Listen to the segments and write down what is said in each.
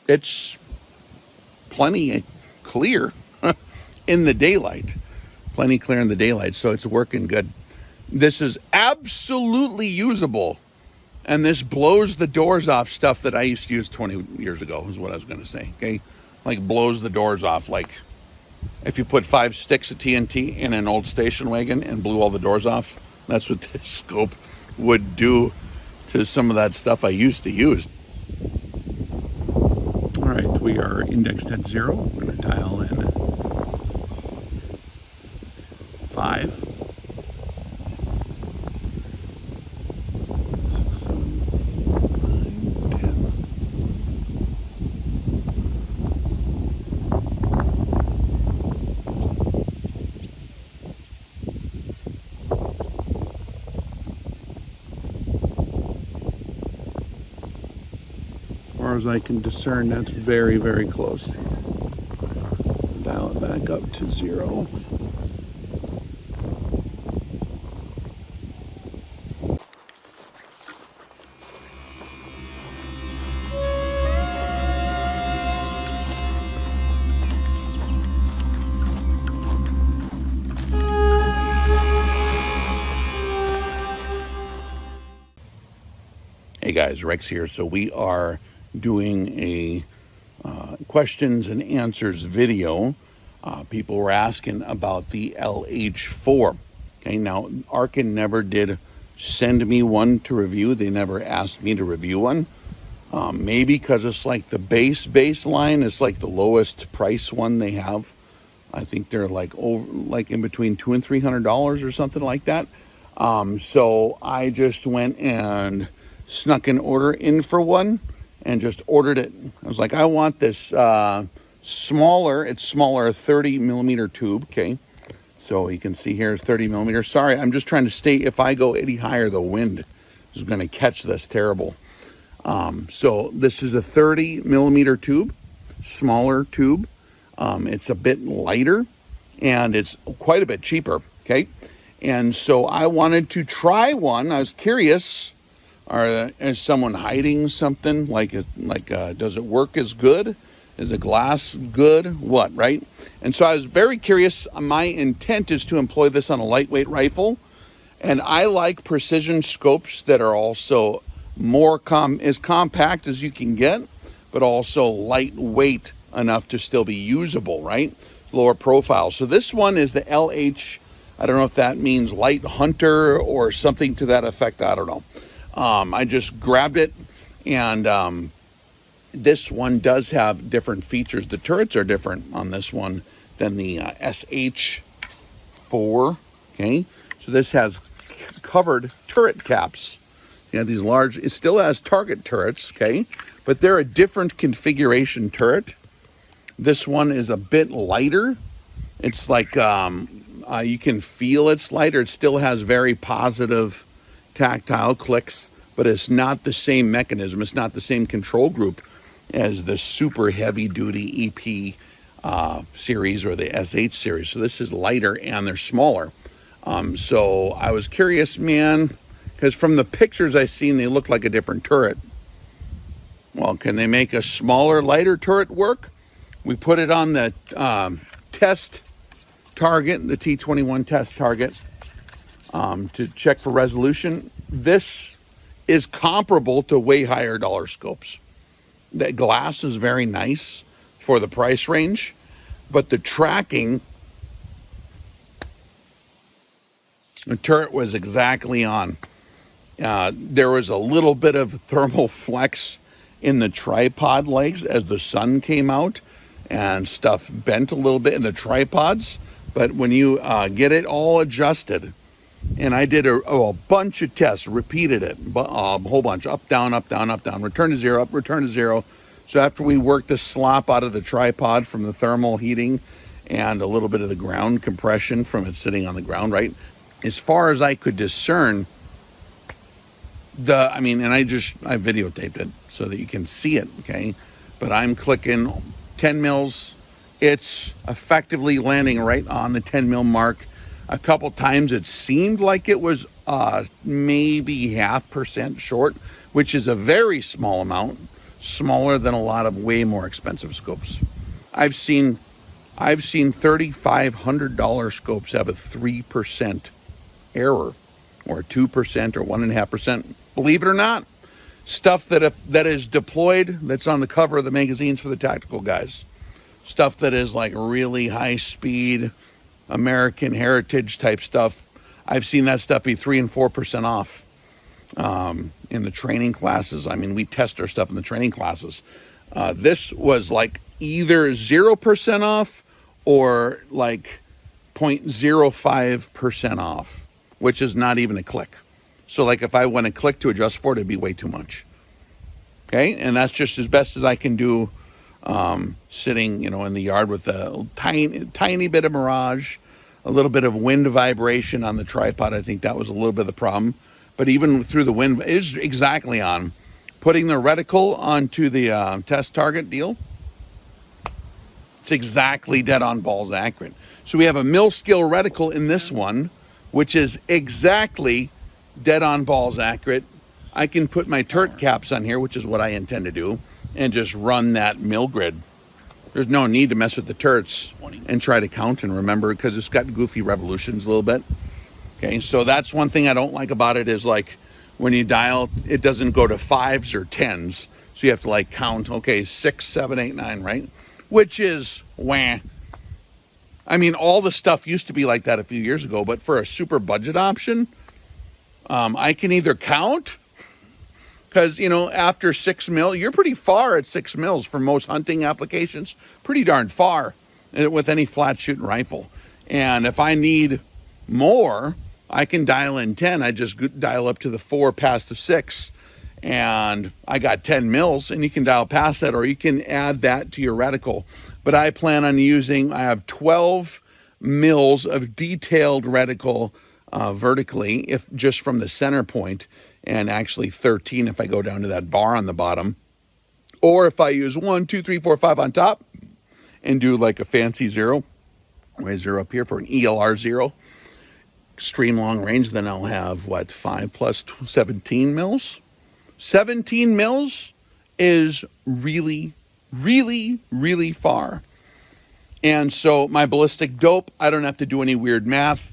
it's plenty clear in the daylight. Plenty clear in the daylight, so it's working good. This is absolutely usable, and this blows the doors off stuff that I used to use 20 years ago, is what I was going to say, okay? Like, blows the doors off. Like, if you put 5 sticks of TNT in an old station wagon and blew all the doors off, that's what this scope would do to some of that stuff I used to use. All right, we are indexed at 0. We're going to dial in 5. 6, 7, 8, 9, 10. As far as I can discern, that's very, very close. Dial it back up to 0. Hey guys, Rex here. So we are doing a questions and answers video. People were asking about the LH4. Okay, now Arken never did send me one to review. They never asked me to review one. Maybe because it's like the baseline. It's like the lowest price one they have. I think they're like in between $200 and $300 or something like that. So I just went and snuck an order in for one and just ordered it. I was like, I want this smaller. It's smaller, 30 millimeter tube. Okay, so you can see here is 30 millimeters. Sorry, I'm just trying to stay. If I go any higher, the wind is going to catch this terrible. So this is a 30 millimeter tube, smaller tube. It's a bit lighter and it's quite a bit cheaper. Okay, and so I wanted to try one. I was curious. Is someone hiding something? Does it work as good? Is the glass good? What, right? And so I was very curious. My intent is to employ this on a lightweight rifle. And I like precision scopes that are also more as compact as you can get, but also lightweight enough to still be usable, right? Lower profile. So this one is the LH. I don't know if that means light hunter or something to that effect. I don't know. I just grabbed it, and this one does have different features. The turrets are different on this one than the SH4, okay? So this has covered turret caps. You know, these large, it still has target turrets, okay? But they're a different configuration turret. This one is a bit lighter. It's like, you can feel it's lighter. It still has very positive tactile clicks, but it's not the same mechanism. It's not the same control group as the super heavy duty EP series or the SH series. So this is lighter and they're smaller. So I was curious, man, because from the pictures I seen, they look like a different turret. Well, can they make a smaller, lighter turret work? We put it on the test target, the T21 test target, to check for resolution. This is comparable to way higher dollar scopes. The glass is very nice for the price range, but the tracking, the turret was exactly on. There was a little bit of thermal flex in the tripod legs as the sun came out and stuff bent a little bit in the tripods, but when you get it all adjusted, and I did a bunch of tests, repeated it, a whole bunch, up, down, return to zero, up, return to zero. So after we worked the slop out of the tripod from the thermal heating and a little bit of the ground compression from it sitting on the ground, right? As far as I could discern, I videotaped it so that you can see it, okay? But I'm clicking 10 mils. It's effectively landing right on the 10 mil mark. A couple times it seemed like it was maybe 0.5% short, which is a very small amount. smaller than a lot of way more expensive scopes. I've seen $3,500 scopes have a 3% error, or 2% or 1.5%. Believe it or not, stuff that is deployed, that's on the cover of the magazines for the tactical guys. Stuff that is like really high speed, American heritage type stuff. I've seen that stuff be 3 and 4% off in the training classes. I mean, we test our stuff in the training classes. This was like either 0% off or like 0.05% off, which is not even a click. So like if I want to click to adjust for it, it'd be way too much. Okay, and that's just as best as I can do sitting, in the yard with a tiny bit of mirage, a little bit of wind vibration on the tripod. I think that was a little bit of the problem. But even through the wind, it's exactly on. Putting the reticle onto the test target deal, it's exactly dead on balls accurate. So we have a mil scale reticle in this one, which is exactly dead on balls accurate. I can put my turret caps on here, which is what I intend to do, and just run that mil grid. There's no need to mess with the turrets and try to count and remember, because it's got goofy revolutions a little bit. Okay, so that's one thing I don't like about it, is like when you dial, it doesn't go to 5s or 10s. So you have to like count, okay, 6, 7, 8, 9, right? Which is wah. I mean, all the stuff used to be like that a few years ago, but for a super budget option, I can either count, because, after 6 mil, you're pretty far at 6 mils for most hunting applications. Pretty darn far with any flat shooting rifle. And if I need more, I can dial in 10. I just dial up to the 4 past the 6. And I got 10 mils, and you can dial past that, or you can add that to your reticle. But I plan on I have 12 mils of detailed reticle vertically, if just from the center point, and actually 13 if I go down to that bar on the bottom. Or if I use 1, 2, 3, 4, 5 on top and do like a fancy 0, way 0 up here for an ELR 0, extreme long range, then I'll have 5 plus 17 mils? 17 mils is really, really, really far. And so my ballistic dope, I don't have to do any weird math.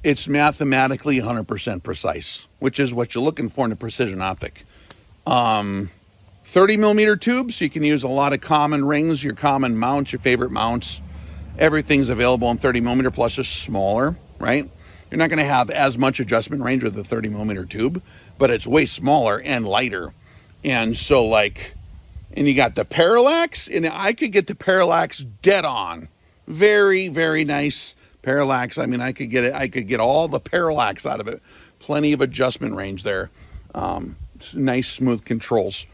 It's mathematically 100% precise, which is what you're looking for in a precision optic. 30 millimeter tubes, so you can use a lot of common rings, your common mounts, your favorite mounts. Everything's available in 30 millimeter, plus just smaller, right? You're not going to have as much adjustment range with a 30 millimeter tube, but it's way smaller and lighter. And so and you got the parallax, and I could get the parallax dead on. Very, very nice parallax. I mean, I could get all the parallax out of it. Plenty of adjustment range there. Nice smooth controls.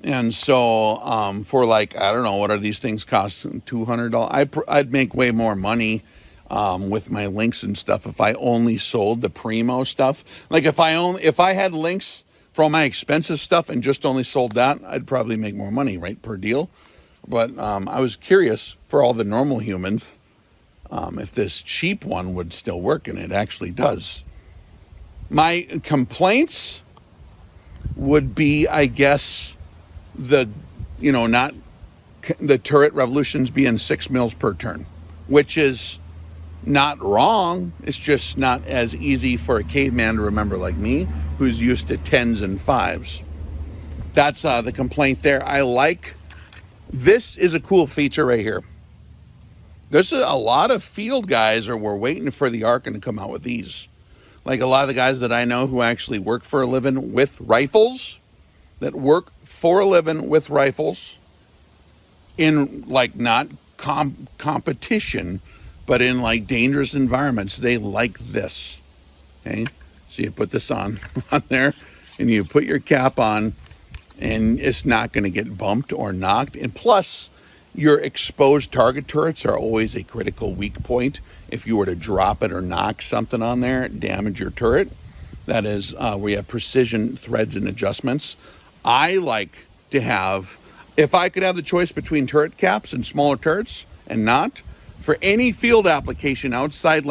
And so for I don't know, what are these things cost? $200. I'd make way more money with my links and stuff if I only sold the primo stuff. Like if I had links for all my expensive stuff and just only sold that, I'd probably make more money, right, per deal. But I was curious for all the normal humans if this cheap one would still work, and it actually does. My complaints would be, I guess, not the turret revolutions being 6 mils per turn, which is not wrong. It's just not as easy for a caveman to remember like me, who's used to 10s and 5s. That's the complaint there. This is a cool feature right here. There's a lot of field guys were waiting for the Arken to come out with these. Like a lot of the guys that I know who actually work for a living with rifles, in not competition, but in dangerous environments, they like this. Okay, so you put this on there, and you put your cap on, and it's not going to get bumped or knocked. And plus, your exposed target turrets are always a critical weak point. If you were to drop it or knock something on there, damage your turret. That is where you have precision threads and adjustments. I like to have, if I could have the choice between turret caps and smaller turrets and not, for any field application outside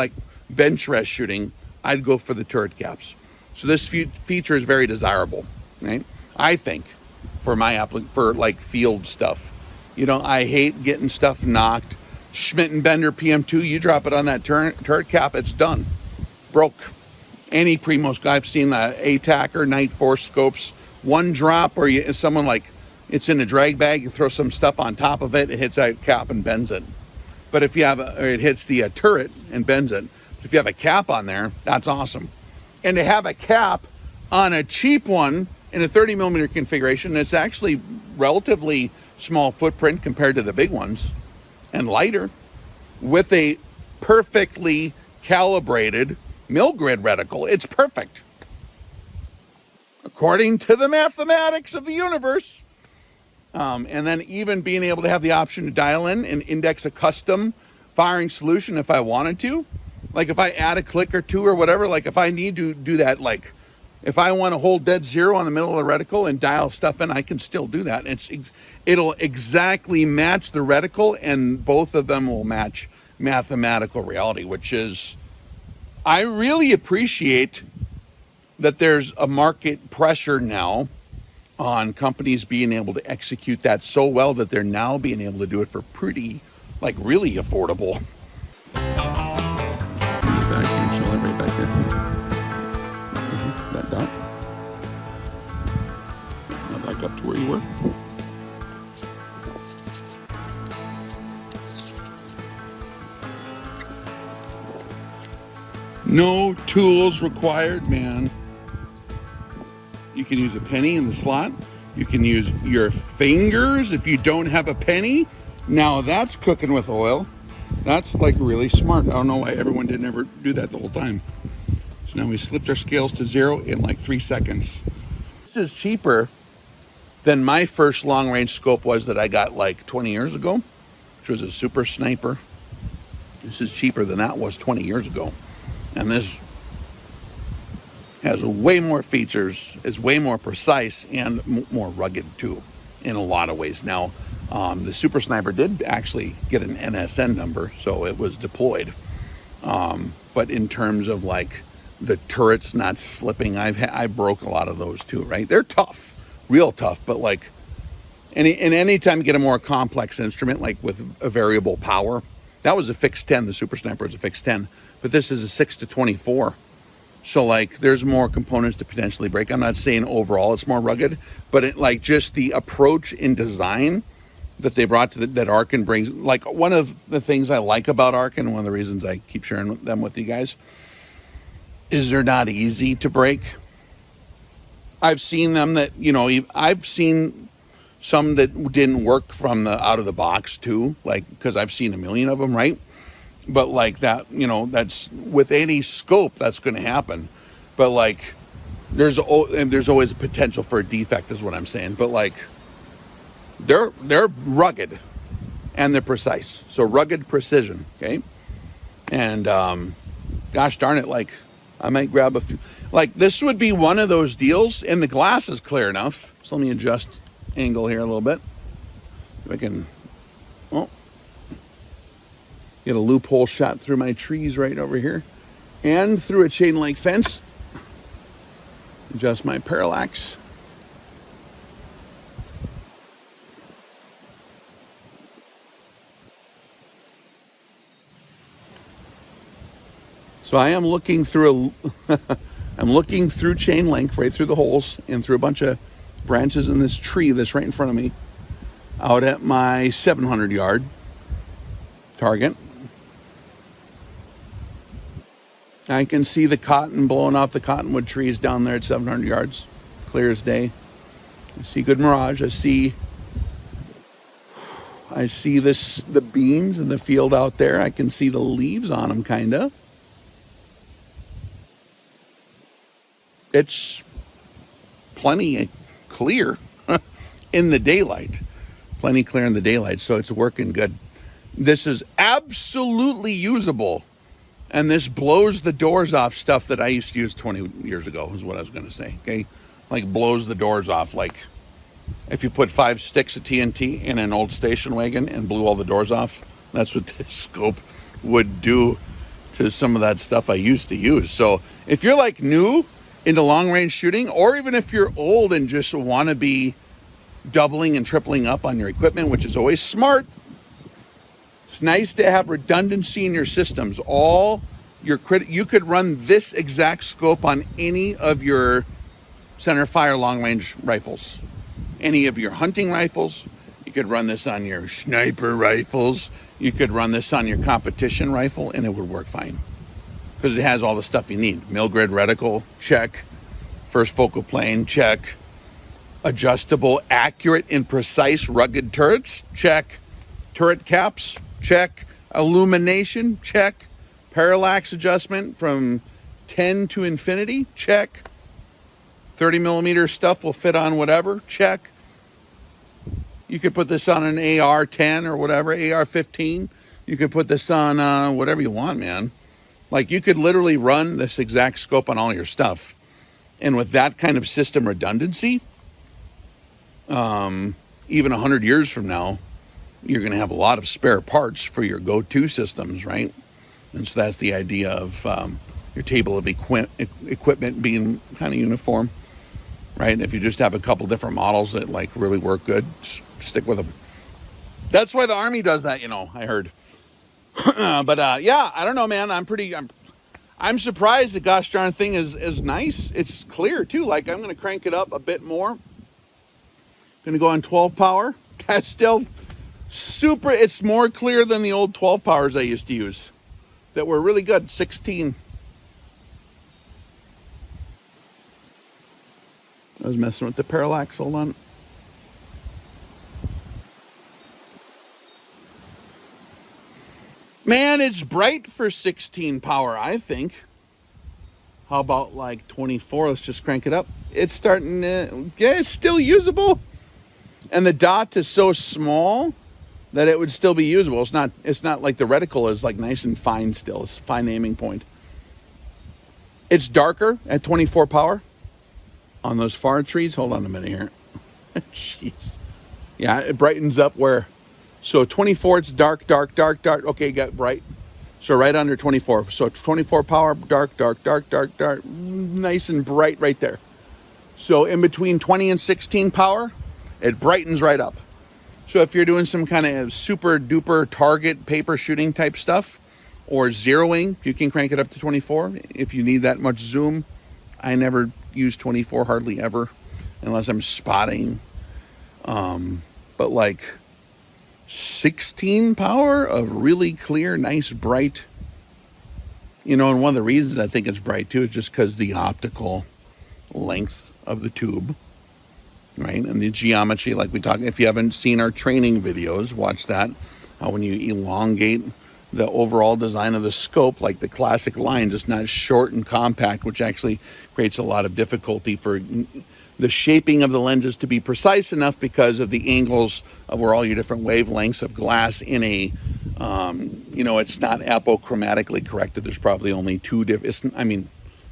bench rest shooting, I'd go for the turret caps. So this feature is very desirable, right? I think. for for like field stuff. You know, I hate getting stuff knocked. Schmidt and Bender PM2, you drop it on that turret cap, it's done. Broke. Any Primos guy, I've seen the ATAC Night Force scopes, one drop, or someone like, it's in a drag bag, you throw some stuff on top of it, it hits that cap and bends it. But if you have it hits the turret and bends it. If you have a cap on there, that's awesome. And to have a cap on a cheap one in a 30 millimeter configuration, it's actually relatively small footprint compared to the big ones, and lighter, with a perfectly calibrated mill grid reticle. It's perfect, according to the mathematics of the universe. And then even being able to have the option to dial in and index a custom firing solution if I wanted to. Like if I add a click or two or whatever, like if I need to do that, like if I want to hold dead zero on the middle of the reticle and dial stuff in, I can still do that. It'll exactly match the reticle, and both of them will match mathematical reality, which is, I really appreciate that there's a market pressure now on companies being able to execute that so well that they're now being able to do it for pretty, like really affordable. Back here, show it right back there. That dot. Now back up to where you were. No tools required, man. You can use a penny in the slot. You can use your fingers if you don't have a penny. Now that's cooking with oil. That's like really smart. I don't know why everyone didn't ever do that the whole time. So now we slipped our scales to 0 in like 3 seconds. This is cheaper than my first long range scope was that I got like 20 years ago, which was a Super Sniper. This is cheaper than that was 20 years ago. And this has way more features, is way more precise, and more rugged too, in a lot of ways. Now, the Super Sniper did actually get an NSN number, so it was deployed. But in terms of like the turrets not slipping, I broke a lot of those too, right? They're tough, real tough, but like, any time you get a more complex instrument, like with a variable power, that was a fixed 10, the Super Sniper is a fixed 10, but this is a 6 to 24. So like there's more components to potentially break. I'm not saying overall it's more rugged, but it, like just the approach in design that they brought to that Arken brings. Like one of the things I like about Arken, one of the reasons I keep sharing them with you guys, is they're not easy to break. I've seen them that, you know, I've seen some that didn't work from the out of the box too, like because I've seen a million of them, right? But like that, you know, that's with any scope that's going to happen. But like, there's always a potential for a defect, is what I'm saying. But like, they're rugged and they're precise. So rugged precision, okay. And gosh darn it, like I might grab a few. Like this would be one of those deals, and the glass is clear enough. So let me adjust angle here a little bit. If I can, oh. Get a loophole shot through my trees right over here and through a chain link fence. Adjust my parallax. So I am looking through I'm looking through chain link right through the holes and through a bunch of branches in this tree that's right in front of me out at my 700 yard target. I can see the cotton blowing off the cottonwood trees down there at 700 yards, clear as day. I see good mirage. I see the beans in the field out there. I can see the leaves on them, kind of. It's plenty clear in the daylight. Plenty clear in the daylight, so it's working good. This is absolutely usable. And this blows the doors off stuff that I used to use 20 years ago, is what I was going to say, okay? Like blows the doors off. Like if you put 5 sticks of TNT in an old station wagon and blew all the doors off, that's what this scope would do to some of that stuff I used to use. So if you're like new into long range shooting, or even if you're old and just want to be doubling and tripling up on your equipment, which is always smart. It's nice to have redundancy in your systems. You could run this exact scope on any of your center fire long range rifles, any of your hunting rifles. You could run this on your sniper rifles. You could run this on your competition rifle, and it would work fine because it has all the stuff you need. Mill grid reticle, check. First focal plane, check. Adjustable, accurate, and precise rugged turrets, check. Turret caps, check. Illumination, check. Parallax adjustment from 10 to infinity, check. 30 millimeter stuff will fit on whatever, check. You could put this on an AR-10 or whatever, AR-15. You could put this on whatever you want, man. Like, you could literally run this exact scope on all your stuff. And with that kind of system redundancy, even 100 years from now, you're going to have a lot of spare parts for your go-to systems, right? And so that's the idea of your table of equipment being kind of uniform, right? If you just have a couple different models that like really work good, stick with them. That's why the Army does that, you know, I heard. But yeah, I don't know, man. I'm surprised the gosh darn thing is nice. It's clear too. Like, I'm going to crank it up a bit more. Going to go on 12 power. That's still super. It's more clear than the old 12 powers I used to use that were really good. 16. I was messing with the parallax. Hold on. Man, it's bright for 16 power, I think. How about like 24? Let's just crank it up. It's starting to, yeah, it's still usable. And the dot is so small that it would still be usable. It's not like the reticle is like nice and fine still. It's a fine aiming point. It's darker at 24 power on those far trees. Hold on a minute here. Jeez. Yeah, it brightens up where, so 24, it's dark, dark, dark, dark. Okay, got bright. So right under 24. So 24 power, dark, dark, dark, dark, dark. Nice and bright right there. So in between 20 and 16 power, it brightens right up. So if you're doing some kind of super duper target paper shooting type stuff or zeroing, you can crank it up to 24 if you need that much zoom. I never use 24 hardly ever unless I'm spotting. But like 16 power of really clear, nice, bright. You know, and one of the reasons I think it's bright too is just because the optical length of the tube. Right, and the geometry, like we talked, if you haven't seen our training videos, watch that. When you elongate the overall design of the scope, like the classic line, just not short and compact, which actually creates a lot of difficulty for the shaping of the lenses to be precise enough because of the angles of where all your different wavelengths of glass in a, you know, it's not apochromatically corrected. There's probably only two different, I mean,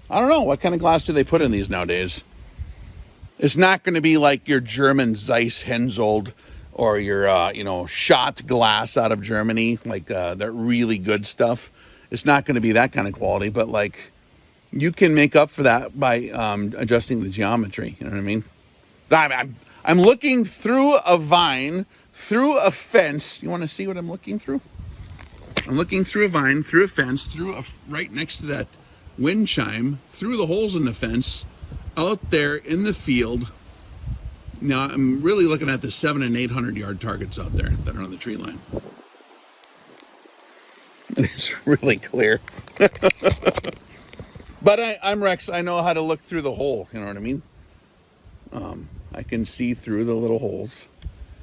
I don't know, what kind of glass do they put in these nowadays? It's not going to be like your German Zeiss Hensoldt or your, you know, shot glass out of Germany, like that really good stuff. It's not going to be that kind of quality, but like you can make up for that by adjusting the geometry. You know what I mean? I'm looking through a vine, through a fence. You want to see what I'm looking through? I'm looking through a vine, through a fence, right next to that wind chime, through the holes in the fence, out there in the field. Now I'm really looking at the 700 and 800 yard targets out there that are on the tree line. And it's really clear. But I'm Rex. I know how to look through the hole. You know what I mean? I can see through the little holes.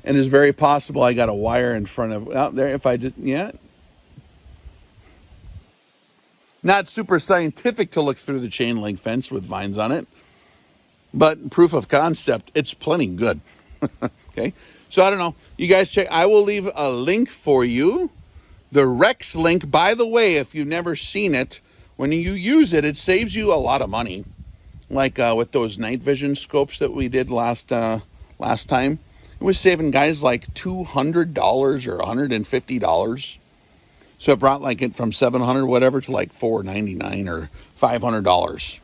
And it's very possible I got a wire in front of out there. If I did, yeah. Not super scientific to look through the chain link fence with vines on it. But proof of concept, it's plenty good. Okay, so I don't know. You guys check. I will leave a link for you. The Rex link, by the way, if you've never seen it, when you use it, it saves you a lot of money. Like with those night vision scopes that we did last time. It was saving guys like $200 or $150. So it brought like it from $700 whatever to like $499 or $500.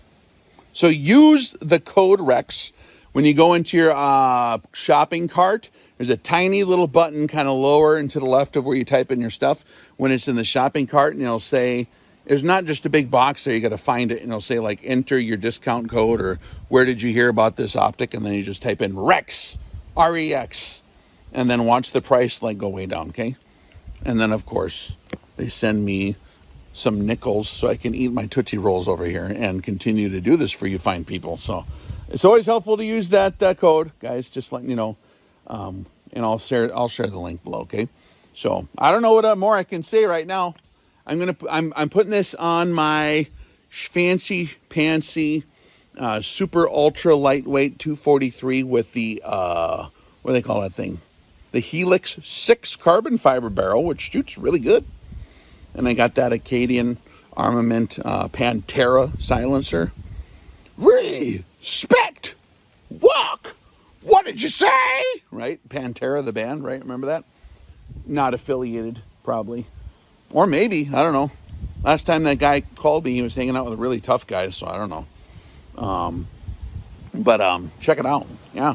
So use the code REX When you go into your shopping cart, there's a tiny little button kind of lower and to the left of where you type in your stuff when it's in the shopping cart, and it'll say, there's not just a big box there, you got to find it, and it'll say like enter your discount code or where did you hear about this optic, and then you just type in REX, R-E-X, and then watch the price like go way down, okay? And then of course they send me some nickels so I can eat my Tootsie Rolls over here and continue to do this for you fine people. So it's always helpful to use that code, guys, just letting you know. And I'll share the link below, okay? So I don't know what more I can say right now. I'm putting this on my fancy pantsy super ultra lightweight 243 with the what do they call that thing? The Helix 6 carbon fiber barrel, which shoots really good. And I got that Acadian Armament Pantera silencer. Respect! Walk! What did you say? Right? Pantera, the band, right? Remember that? Not affiliated, probably. Or maybe, I don't know. Last time that guy called me, he was hanging out with really tough guys, so I don't know. But check it out. Yeah.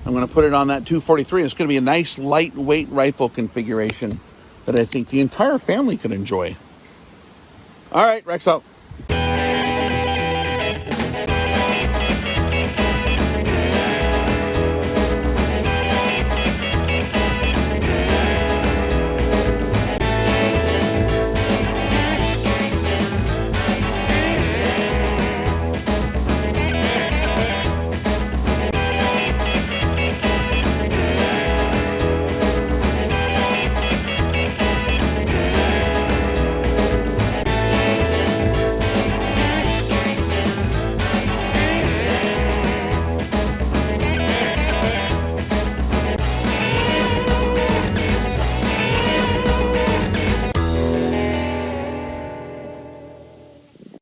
I'm going to put it on that 243. It's going to be a nice lightweight rifle configuration that I think the entire family could enjoy. All right, Rex out.